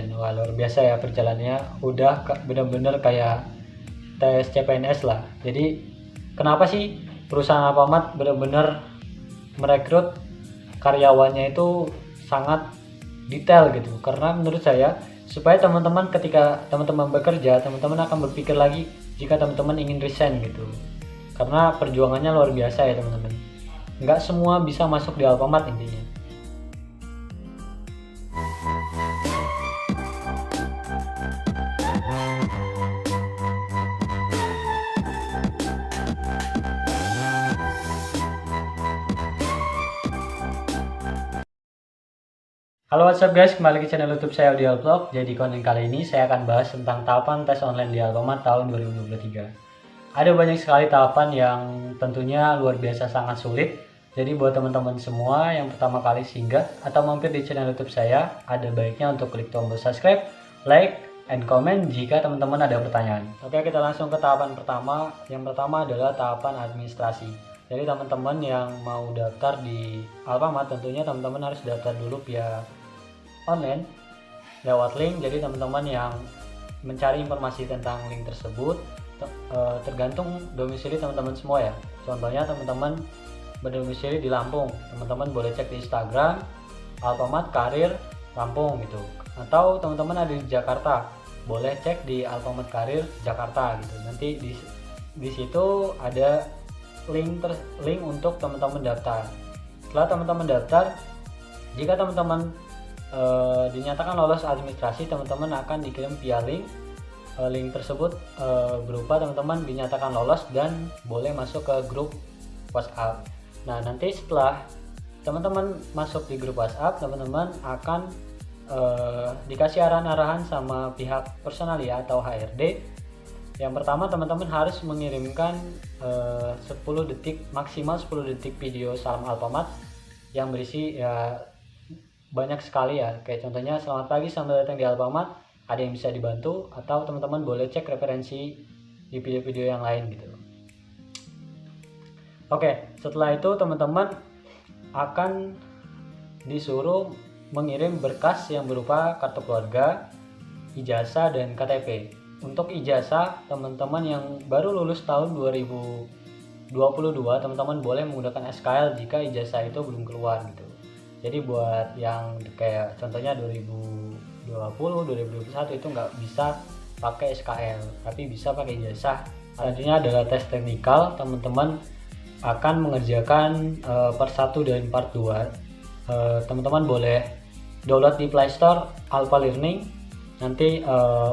lulusan. Wah, luar biasa ya perjalanannya, udah bener-bener kayak tes CPNS lah. Jadi kenapa sih perusahaan Alfamart bener-bener merekrut karyawannya itu sangat detail gitu? Karena menurut saya supaya teman-teman ketika teman-teman bekerja, teman-teman akan berpikir lagi jika teman-teman ingin resign gitu. Karena perjuangannya luar biasa ya teman-teman. Nggak semua bisa masuk di Alfamart intinya. Halo what's up guys, kembali ke channel YouTube saya Audio Vlog. Jadi konten kali ini saya akan bahas tentang tahapan tes online di Alfamart tahun 2023. Ada banyak sekali tahapan yang tentunya luar biasa sangat sulit. Jadi buat teman-teman semua yang pertama kali singgah atau mampir di channel YouTube saya, ada baiknya untuk klik tombol subscribe, like, and comment jika teman-teman ada pertanyaan. Oke, kita langsung ke tahapan pertama. Yang pertama adalah tahapan administrasi. Jadi teman-teman yang mau daftar di Alfamart tentunya teman-teman harus daftar dulu via online lewat link. Jadi teman-teman yang mencari informasi tentang link tersebut tergantung domisili teman-teman semua ya. Contohnya teman-teman berdomisili di Lampung, teman-teman boleh cek di Instagram Alfamart Karir Lampung gitu. Atau teman-teman ada di Jakarta, boleh cek di Alfamart Karir Jakarta gitu. Nanti di situ ada link untuk teman-teman daftar. Setelah teman-teman daftar, jika teman-teman dinyatakan lolos administrasi, teman-teman akan dikirim via link. Link tersebut berupa teman-teman dinyatakan lolos dan boleh masuk ke grup WhatsApp. Nah, nanti setelah teman-teman masuk di grup WhatsApp, teman-teman akan dikasih arahan-arahan sama pihak personalia atau HRD. Yang pertama, teman-teman harus mengirimkan 10 detik, maksimal 10 detik video salam Alfamart yang berisi ya banyak sekali ya. Kayak contohnya, selamat pagi, selamat datang di Alfamart, ada yang bisa dibantu, atau teman-teman boleh cek referensi di video-video yang lain gitu. Oke, setelah itu teman-teman akan disuruh mengirim berkas yang berupa kartu keluarga, ijazah, dan KTP. Untuk ijazah, teman-teman yang baru lulus tahun 2022, teman-teman boleh menggunakan SKL jika ijazah itu belum keluar gitu. Jadi buat yang kayak contohnya 2020, 2021 itu nggak bisa pakai SKL, tapi bisa pakai ijazah. Selanjutnya adalah tes teknikal. Teman-teman akan mengerjakan part 1 dan part 2. Teman-teman boleh download di Play Store Alfa Learning. Nanti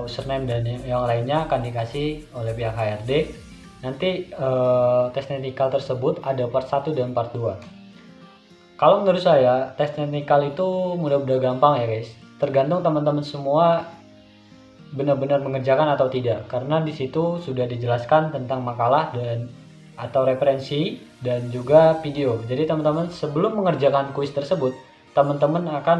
username dan yang lainnya akan dikasih oleh pihak HRD. Nanti tes teknikal tersebut ada part 1 dan part 2. Kalau menurut saya tes teknikal itu mudah-mudahan gampang ya guys. Tergantung teman-teman semua benar-benar mengerjakan atau tidak. Karena di situ sudah dijelaskan tentang makalah dan atau referensi dan juga video. Jadi teman-teman sebelum mengerjakan kuis tersebut, teman-teman akan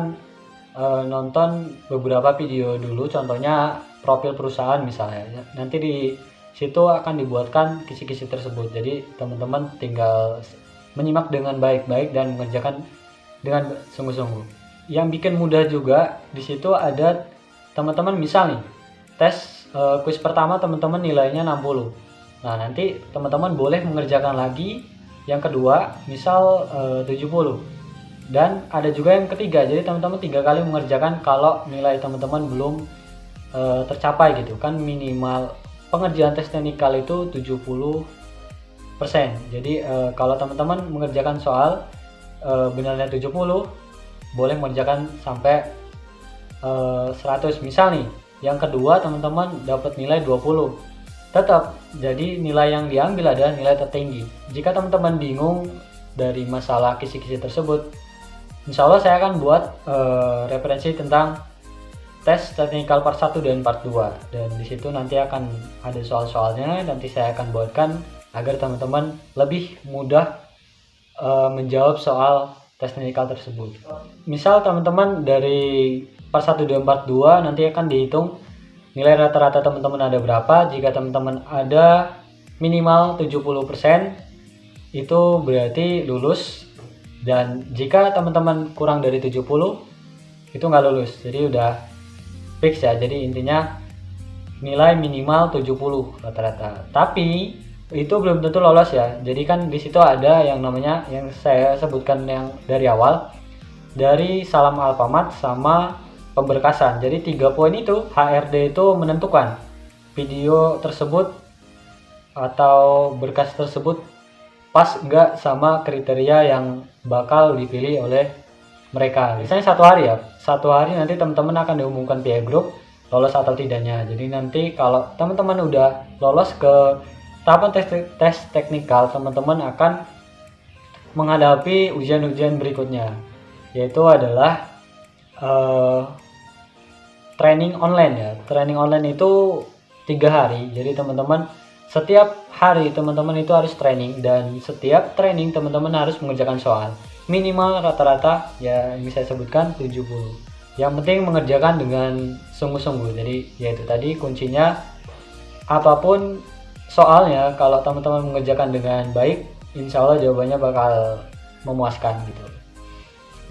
nonton beberapa video dulu, contohnya profil perusahaan misalnya. Nanti di situ akan dibuatkan kisi-kisi tersebut. Jadi teman-teman tinggal menyimak dengan baik-baik dan mengerjakan dengan sungguh-sungguh. Yang bikin mudah juga di situ ada teman-teman misal nih tes kuis pertama teman-teman nilainya 60. Nah, nanti teman-teman boleh mengerjakan lagi yang kedua misal 70. Dan ada juga yang ketiga, jadi teman-teman 3 kali mengerjakan kalau nilai teman-teman belum tercapai gitu kan. Minimal pengerjaan tes teknikal itu 70%. Jadi kalau teman-teman mengerjakan soal benarnya 70, boleh mengerjakan sampai 100. Misal nih yang kedua teman-teman dapat nilai 20, tetap jadi nilai yang diambil adalah nilai tertinggi. Jika teman-teman bingung dari masalah kisi-kisi tersebut, insya Allah saya akan buat referensi tentang tes teknikal part 1 dan part 2. Dan disitu nanti akan ada soal-soalnya, nanti saya akan buatkan agar teman-teman lebih mudah menjawab soal tes teknikal tersebut. Misal teman-teman dari part 1 dan part 2 nanti akan dihitung nilai rata-rata teman-teman ada berapa. Jika teman-teman ada minimal 70%, itu berarti lulus. Dan jika teman-teman kurang dari 70, itu nggak lulus. Jadi udah fix ya. Jadi intinya nilai minimal 70 rata-rata. Tapi itu belum tentu lolos ya. Jadi kan di situ ada yang namanya, yang saya sebutkan yang dari awal, dari salam alfamart sama pemberkasan. Jadi 3 poin itu HRD itu menentukan video tersebut atau berkas tersebut pas enggak sama kriteria yang bakal dipilih oleh mereka. Misalnya 1 hari ya, 1 hari nanti teman-teman akan diumumkan via grup lolos atau tidaknya. Jadi nanti kalau teman-teman udah lolos ke tahapan tes teknikal, teman-teman akan menghadapi ujian-ujian berikutnya, yaitu adalah training online ya. Training online itu 3 hari. Jadi teman-teman setiap hari teman-teman itu harus training, dan setiap training teman-teman harus mengerjakan soal. Minimal rata-rata ya yang saya sebutkan 70. Yang penting mengerjakan dengan sungguh-sungguh. Jadi yaitu tadi kuncinya, apapun soalnya kalau teman-teman mengerjakan dengan baik, insya Allah jawabannya bakal memuaskan gitu.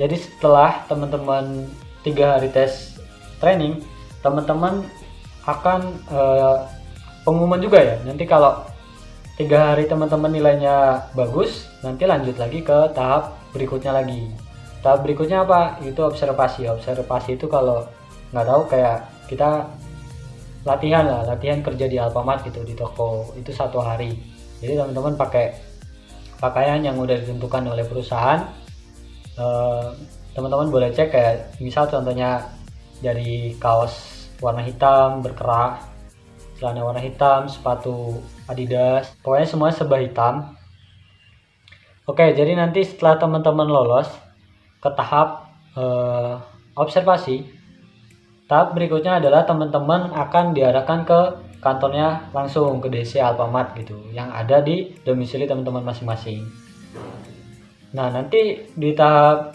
Jadi setelah teman-teman 3 hari tes training, teman-teman akan pengumuman juga ya. Nanti kalau 3 hari teman-teman nilainya bagus, nanti lanjut lagi ke tahap berikutnya lagi. Tahap berikutnya apa? Itu observasi. Observasi itu kalau nggak tahu kayak kita latihan lah, latihan kerja di Alfamart gitu, di toko itu 1 hari. Jadi teman-teman pakai pakaian yang udah ditentukan oleh perusahaan. Teman-teman boleh cek kayak misal contohnya dari kaos warna hitam berkerah, celana warna hitam, sepatu Adidas, pokoknya semua serba hitam. Oke, jadi nanti setelah teman-teman lolos ke tahap observasi, tahap berikutnya adalah teman-teman akan diarahkan ke kantornya langsung, ke DC Alfamart gitu, yang ada di domisili teman-teman masing-masing. Nah, nanti di tahap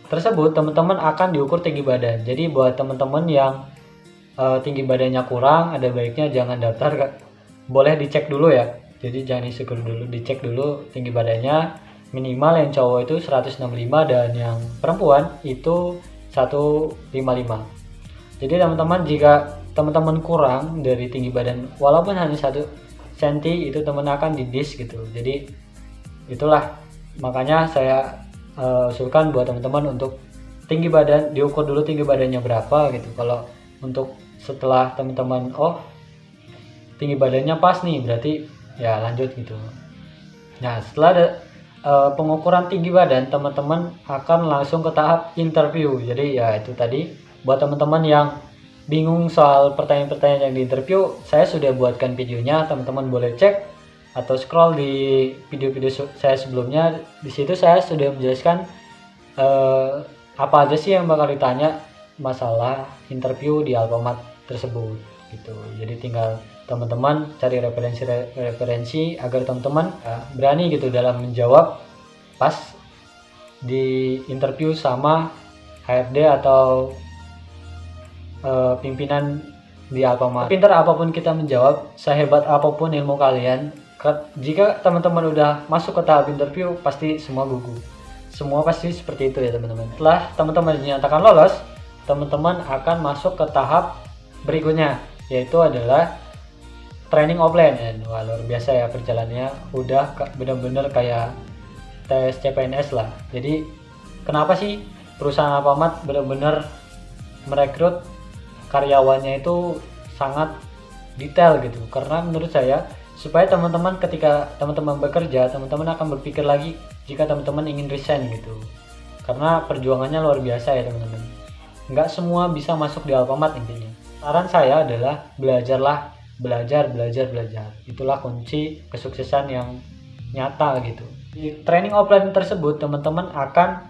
tersebut teman-teman akan diukur tinggi badan. Jadi buat teman-teman yang tinggi badannya kurang, ada baiknya jangan daftar, boleh dicek dulu ya. Jadi jangan insecure dulu, dicek dulu tinggi badannya. Minimal yang cowok itu 165 dan yang perempuan itu 155. Jadi teman-teman, jika teman-teman kurang dari tinggi badan walaupun hanya 1 cm, itu teman akan didis gitu. Jadi itulah makanya saya usulkan buat teman-teman untuk tinggi badan, diukur dulu tinggi badannya berapa gitu. Kalau untuk setelah teman-teman tinggi badannya pas nih, berarti ya lanjut gitu. Nah, setelah ada pengukuran tinggi badan, teman-teman akan langsung ke tahap interview. Jadi ya itu tadi, buat teman-teman yang bingung soal pertanyaan-pertanyaan yang di interview, saya sudah buatkan videonya, teman-teman boleh cek atau scroll di video-video saya sebelumnya. Di situ saya sudah menjelaskan apa aja sih yang bakal ditanya masalah interview di Alfamart tersebut gitu. Jadi tinggal teman-teman cari referensi agar teman-teman berani gitu dalam menjawab pas di interview sama HRD atau pimpinan di Alfamart. Pintar apapun kita menjawab, sehebat apapun ilmu kalian, jika teman-teman udah masuk ke tahap interview, pasti semua gugup. Semua pasti seperti itu ya teman-teman. Setelah teman-teman dinyatakan lolos, teman-teman akan masuk ke tahap berikutnya, yaitu adalah training offline. Dan wah, luar biasa ya perjalanannya, udah bener-bener kayak tes CPNS lah. Jadi kenapa sih perusahaan Alfamart bener-bener merekrut karyawannya itu sangat detail gitu? Karena menurut saya supaya teman-teman ketika teman-teman bekerja, teman-teman akan berpikir lagi jika teman-teman ingin resign gitu. Karena perjuangannya luar biasa ya teman-teman. Nggak semua bisa masuk di Alfamart intinya. Saran saya adalah belajar. Itulah kunci kesuksesan yang nyata gitu. Di training offline tersebut teman-teman akan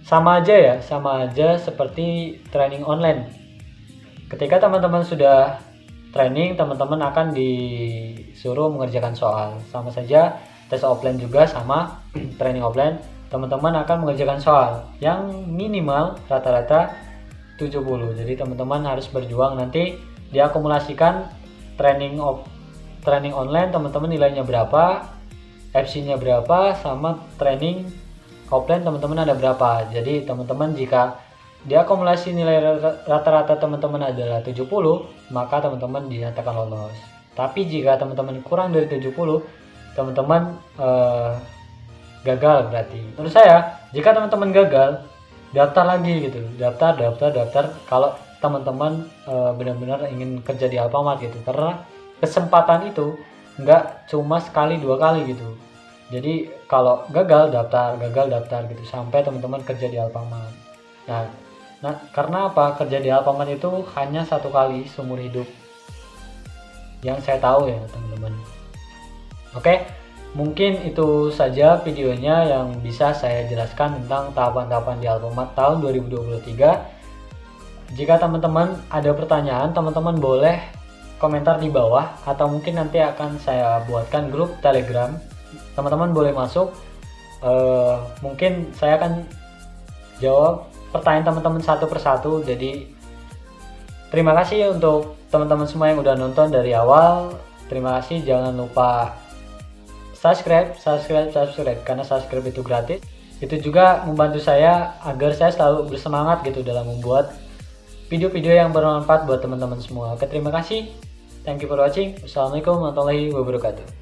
sama aja seperti training online. Ketika teman-teman sudah training, teman-teman akan disuruh mengerjakan soal. Sama saja tes offline juga sama training offline, teman-teman akan mengerjakan soal yang minimal rata-rata 70. Jadi teman-teman harus berjuang, nanti diakumulasikan training online teman-teman nilainya berapa, FC-nya berapa, sama training offline teman-teman ada berapa. Jadi teman-teman jika dia akumulasi nilai rata-rata teman-teman adalah 70, maka teman-teman dinyatakan lolos. Tapi jika teman-teman kurang dari 70, teman-teman gagal berarti. Menurut saya, jika teman-teman gagal, daftar lagi gitu. Daftar. Kalau teman-teman benar-benar ingin kerja di Alfamart gitu. Karena kesempatan itu nggak cuma sekali 2 kali gitu. Jadi kalau gagal daftar gitu sampai teman-teman kerja di Alfamart. Nah, karena apa? Kerja di Alfamart itu hanya 1 kali seumur hidup. Yang saya tahu ya, teman-teman. Oke, mungkin itu saja videonya yang bisa saya jelaskan tentang tahapan-tahapan di Alfamart tahun 2023. Jika teman-teman ada pertanyaan, teman-teman boleh komentar di bawah atau mungkin nanti akan saya buatkan grup Telegram. Teman-teman boleh masuk. Mungkin saya akan jawab pertanyaan teman-teman satu persatu. Jadi terima kasih untuk teman-teman semua yang udah nonton dari awal. Terima kasih, jangan lupa subscribe karena subscribe itu gratis. Itu juga membantu saya agar saya selalu bersemangat gitu dalam membuat video-video yang bermanfaat buat teman-teman semua. Oke, terima kasih. Thank you for watching. Wassalamualaikum warahmatullahi wabarakatuh.